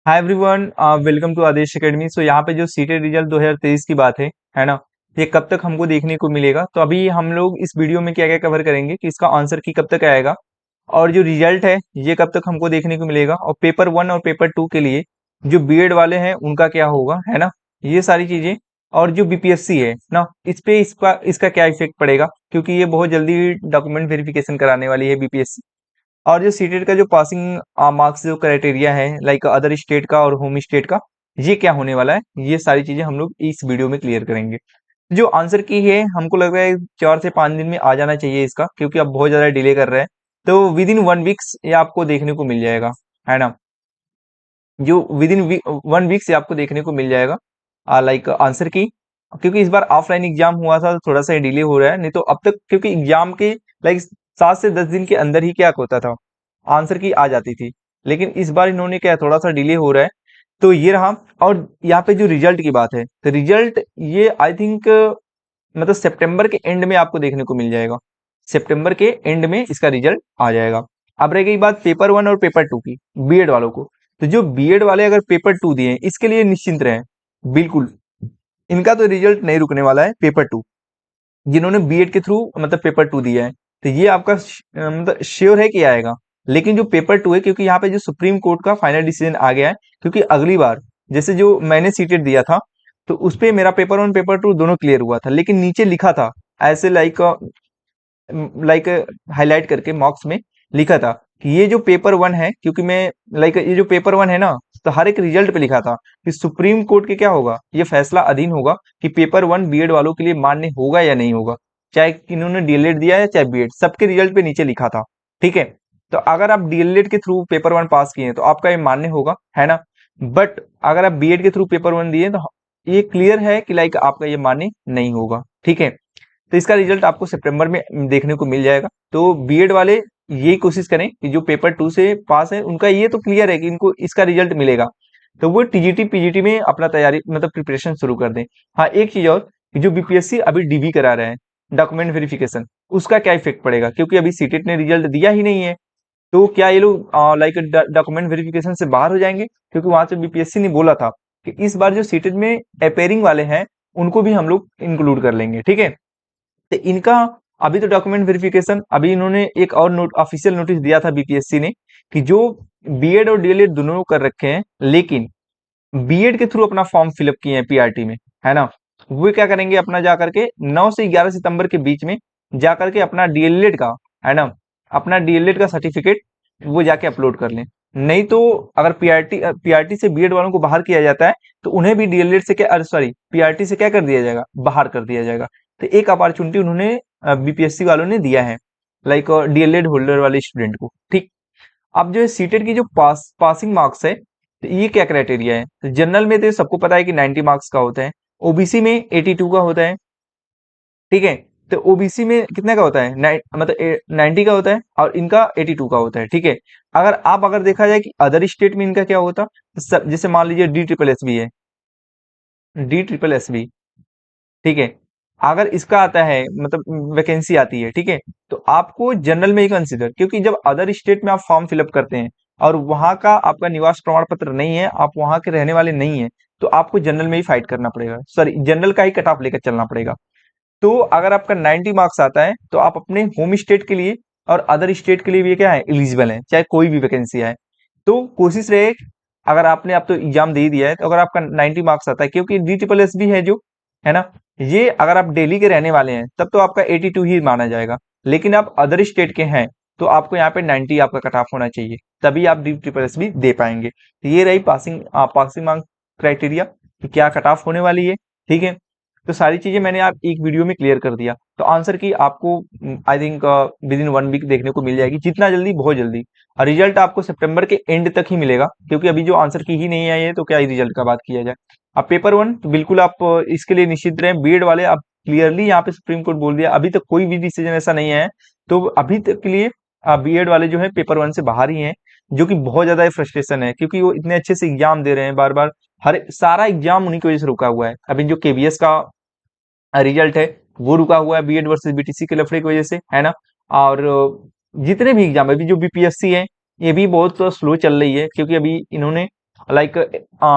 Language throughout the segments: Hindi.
Hi everyone, welcome to Aadesh academy. So यहाँ पे जो सीटेट रिजल्ट 2023 की बात है ना। ये कब तक हमको देखने को मिलेगा, तो अभी हम लोग इस वीडियो में क्या क्या कवर करेंगे कि इसका आंसर की कब तक आएगा, और जो रिजल्ट है ये कब तक हमको देखने को मिलेगा, और पेपर 1 और पेपर 2 के लिए जो बीएड वाले हैं उनका क्या होगा, है ना। ये सारी चीजें, और जो बीपीएससी है ना, इस पे इसका इसका क्या इफेक्ट पड़ेगा, क्योंकि ये बहुत जल्दी डॉक्यूमेंट वेरिफिकेशन कराने वाली है बीपीएससी। और जो सीटेट का जो पासिंग मार्क्स जो क्राइटेरिया है, लाइक अदर स्टेट का और होम स्टेट का, ये क्या होने वाला है, ये सारी चीजें हम लोग इस वीडियो में क्लियर करेंगे। जो आंसर की है, हमको लग रहा है 4 से 5 दिन में आ जाना चाहिए इसका, क्योंकि अब बहुत ज्यादा डिले कर रहे हैं। तो विद इन 1 वीक्स ये आपको देखने को मिल जाएगा, है ना। जो विद इन 1 वीक से आपको देखने को मिल जाएगा लाइक आंसर की। क्योंकि इस बार ऑफलाइन एग्जाम हुआ था तो थोड़ा सा डिले हो रहा है, नहीं तो अब तक क्योंकि एग्जाम के लाइक 7 से 10 दिन के अंदर ही क्या होता था, आंसर की आ जाती थी। लेकिन इस बार इन्होंने क्या थोड़ा सा डिले हो रहा है, तो ये रहा। और यहाँ पे जो रिजल्ट की बात है, तो रिजल्ट ये आई थिंक मतलब सितंबर के एंड में आपको देखने को मिल जाएगा। सितंबर के एंड में इसका रिजल्ट आ जाएगा। अब रह गई बात पेपर 1 और पेपर 2 की, बीएड वालों को। तो जो बीएड वाले अगर पेपर 2 दिए हैं, इसके लिए निश्चिंत रहें, बिल्कुल इनका तो रिजल्ट नहीं रुकने वाला है। पेपर 2 जिन्होंने बीएड के थ्रू मतलब पेपर 2 दिया है, तो ये आपका मतलब श्योर है कि आएगा। लेकिन जो पेपर 2 है, क्योंकि यहाँ पे जो सुप्रीम कोर्ट का फाइनल डिसीजन आ गया है, क्योंकि अगली बार जैसे जो मैंने सीटेट दिया था, तो उस पे मेरा पेपर 1 पेपर 2 दोनों क्लियर हुआ था, लेकिन नीचे लिखा था ऐसे लाइक हाईलाइट करके मार्क्स में लिखा था कि ये जो पेपर 1 है, क्योंकि मैं लाइक ये जो पेपर 1 है ना, तो हर एक रिजल्ट पे लिखा था कि सुप्रीम कोर्ट के क्या होगा, ये फैसला अधीन होगा कि पेपर 1 बीएड वालों के लिए मान्य होगा या नहीं होगा। चाहे इन्होंने डीएलएड दिया है चाहे बीएड, सबके रिजल्ट पे नीचे लिखा था। ठीक है। तो अगर आप डीएलएड के थ्रू पेपर 1 पास किए हैं तो आपका ये मान्य होगा, है ना। बट अगर आप बीएड के थ्रू पेपर 1 दिए तो ये क्लियर है कि लाइक आपका ये मान्य नहीं होगा। ठीक है। तो इसका रिजल्ट आपको सितंबर में देखने को मिल जाएगा। तो बीएड वाले यही कोशिश करें कि जो पेपर 2 से पास है उनका ये तो क्लियर है कि इनको इसका रिजल्ट मिलेगा, तो वो टीजीटी पीजीटी में अपना तैयारी मतलब प्रिपरेशन शुरू कर दें। हाँ, एक चीज और कि जो बीपीएससी अभी डीबी करा रहे हैं, डॉक्यूमेंट वेरिफिकेशन, उसका क्या इफेक्ट पड़ेगा, क्योंकि अभी सीटेट ने रिजल्ट दिया ही नहीं है। तो क्या ये लोग लाइक डॉक्यूमेंट वेरिफिकेशन से बाहर हो जाएंगे, क्योंकि वहां से बीपीएससी ने बोला था कि इस बार जो सीटेट में अपेयरिंग वाले हैं उनको भी हम लोग इंक्लूड कर लेंगे। ठीक है। तो इनका अभी तो डॉक्यूमेंट वेरिफिकेशन, अभी इन्होंने एक और ऑफिशियल नोटिस दिया था बीपीएससी ने कि जो बीएड और डीएलएड दोनों कर रखे हैं, लेकिन बीएड के थ्रू अपना फॉर्म फिलअप किए हैं पीआरटी में, है ना, वो क्या करेंगे, अपना जा करके 9 से 11 सितंबर के बीच में जा करके अपना डीएलएड का, है ना, अपना डीएलएड का सर्टिफिकेट वो जाके अपलोड कर लें। नहीं तो अगर पीआरटी से बीएड वालों को बाहर किया जाता है, तो उन्हें भी डीएलएड से क्या, सॉरी, पीआरटी से क्या कर दिया जाएगा, बाहर कर दिया जाएगा। तो एक अपॉर्चुनिटी उन्होंने बीपीएससी वालों ने दिया है, लाइक डीएलएड होल्डर वाले स्टूडेंट को। ठीक। अब जो है सीटेट की जो पासिंग मार्क्स है, तो ये क्या क्राइटेरिया है, तो जनरल में तो सबको पता है कि 90 मार्क्स का होता है, ओबीसी में 82 का होता है। ठीक है। तो ओबीसी में कितने का होता है, मतलब 90 का होता है, और इनका 82 का होता है। ठीक है। अगर देखा जाए कि अदर स्टेट में इनका क्या होता, तो जैसे मान लीजिए डी ट्रिपल एस बी है, डी ट्रिपल एस बी। ठीक है। अगर इसका आता है मतलब वैकेंसी आती है, ठीक है, तो आपको जनरल में ही कंसिडर, क्योंकि जब अदर स्टेट में आप फॉर्म फिलअप करते हैं और वहां का आपका निवास प्रमाण पत्र नहीं है, आप वहां के रहने वाले नहीं है, तो आपको जनरल में ही फाइट करना पड़ेगा, सॉरी जनरल का ही कट ऑफ लेकर चलना पड़ेगा। तो अगर आपका 90 मार्क्स आता है, तो आप अपने होम स्टेट के लिए और अदर स्टेट के लिए भी क्या है, एलिजिबल है, चाहे कोई भी वैकेंसी आए। तो कोशिश रहे, अगर आपने अब तो एग्जाम दे ही दिया है, तो अगर आपका 90 मार्क्स आता है, क्योंकि डी ट्रिपल एस भी है जो, है ना, ये अगर आप दिल्ली के रहने वाले हैं तब तो आपका 82 ही माना जाएगा। लेकिन आप अदर स्टेट के हैं, तो आपको यहाँ पे 90 आपका कट ऑफ होना चाहिए, तभी आप डी ट्रिपल एस भी दे पाएंगे। तो ये रही पासिंग मार्क्स क्राइटेरिया कि क्या कट ऑफ होने वाली है। ठीक है। तो सारी चीजें मैंने आप एक वीडियो में क्लियर कर दिया। तो आंसर की आपको I think within 1 week देखने को मिल जाएगी, जितना जल्दी बहुत जल्दी। और रिजल्ट आपको सितंबर के एंड तक ही मिलेगा, क्योंकि अभी जो आंसर की ही नहीं आई है, तो क्या रिजल्ट का बात किया जाए। अब पेपर 1 तो बिल्कुल आप इसके लिए निश्चित रहें। बीएड वाले आप क्लियरली यहाँ पे सुप्रीम कोर्ट बोल दिया, अभी तक कोई भी डिसीजन ऐसा नहीं आया है, तो अभी तक के लिए बीएड वाले जो है पेपर 1 से बाहर ही हैं, जो कि बहुत ज्यादा फ्रस्ट्रेशन है, क्योंकि वो इतने अच्छे से एग्जाम दे रहे हैं बार बार, हर सारा एग्जाम उन्हीं की वजह से रुका हुआ है। अभी जो केबीएस का रिजल्ट है वो रुका हुआ है बीएड वर्सेस बीटीसी के लफड़े की वजह से, है ना। और जितने भी एग्जाम, अभी जो बीपीएससी है, ये भी बहुत स्लो चल रही है, क्योंकि अभी इन्होंने लाइक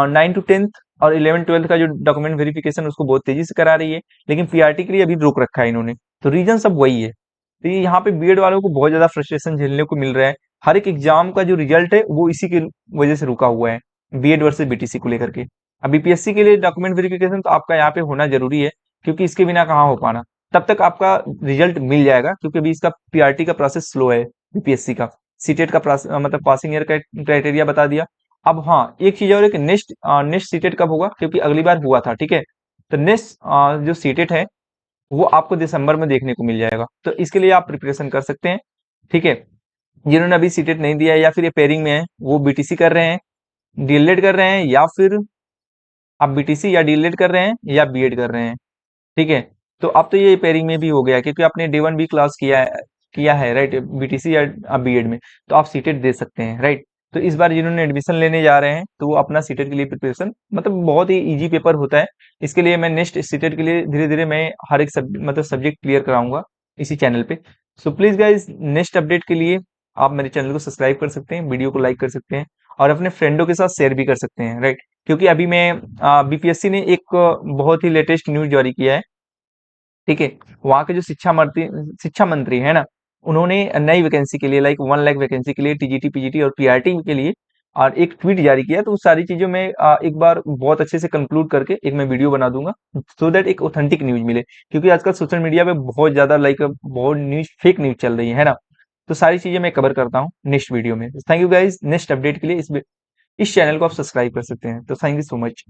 9 to 10th और 11 12th का जो डॉक्यूमेंट वेरिफिकेशन उसको बहुत तेजी से करा रही है, लेकिन पीआरटी के लिए अभी रोक रखा है इन्होंने। तो रीजन सब वही है। तो ये यहाँ पे बीएड वालों को बहुत ज्यादा फ्रस्ट्रेशन झेलने को मिल रहा है। हर एक एग्जाम का जो रिजल्ट है वो इसी की वजह से रुका हुआ है, बीएड वर्सेस बीटीसी को लेकर के। अब बीपीएससी के लिए डॉक्यूमेंट वेरिफिकेशन तो आपका यहाँ पे होना जरूरी है, क्योंकि इसके बिना कहाँ हो पाना। तब तक आपका रिजल्ट मिल जाएगा, क्योंकि अभी इसका पीआरटी का प्रोसेस स्लो है बीपीएससी का। सीटेट का मतलब पासिंग ईयर का क्राइटेरिया बता दिया। अब हाँ, एक चीज और है कि नेक्स्ट नेक्स्ट सीटेट कब होगा, क्योंकि अगली बार हुआ था, ठीक है। तो नेक्स्ट जो सीटेट है वो आपको दिसंबर में देखने को मिल जाएगा, तो इसके लिए आप प्रिपरेशन कर सकते हैं, ठीक है। जिन्होंने अभी सीटेट नहीं दिया है या फिर ये पेयरिंग में है, वो बीटीसी कर रहे हैं, डीएलएड कर रहे हैं, या फिर आप बीटीसी या डीएलएड कर रहे हैं या बीएड कर रहे हैं, ठीक है। तो अब तो ये पेयरिंग में भी हो गया, क्योंकि आपने डे वन बी क्लास किया है राइट, बीटीसी या बीएड में, तो आप सीटेट दे सकते हैं राइट। तो इस बार जिन्होंने एडमिशन लेने जा रहे हैं तो वो अपना सीटेट के लिए प्रिपरेशन, मतलब बहुत ही इजी पेपर होता है। इसके लिए मैं नेक्स्ट सीटेट के लिए धीरे धीरे मैं हर एक मतलब सब्जेक्ट क्लियर कराऊंगा इसी चैनल पे। So please guys, next update के लिए आप मेरे चैनल को सब्सक्राइब कर सकते हैं, वीडियो को लाइक कर सकते हैं, और अपने फ्रेंडों के साथ शेयर भी कर सकते हैं राइट। क्योंकि अभी मैं बीपीएससी ने एक बहुत ही लेटेस्ट न्यूज जारी किया है, ठीक है। वहाँ के जो शिक्षा मंत्री है ना, उन्होंने नई वैकेंसी के लिए, लाइक 1 लाख वैकेंसी के लिए, टीजीटी पीजीटी और पीआरटी के लिए और एक ट्वीट जारी किया। तो उस सारी चीजों में एक बार बहुत अच्छे से कंक्लूड करके एक मैं वीडियो बना दूंगा, सो दैट एक ऑथेंटिक न्यूज मिले। क्योंकि आजकल सोशल मीडिया पे बहुत ज्यादा लाइक बहुत न्यूज, फेक न्यूज चल रही है ना। तो सारी चीजें मैं कवर करता हूँ नेक्स्ट वीडियो में। Thank you guys, next update के लिए इस चैनल को आप सब्सक्राइब कर सकते हैं। तो थैंक यू सो मच।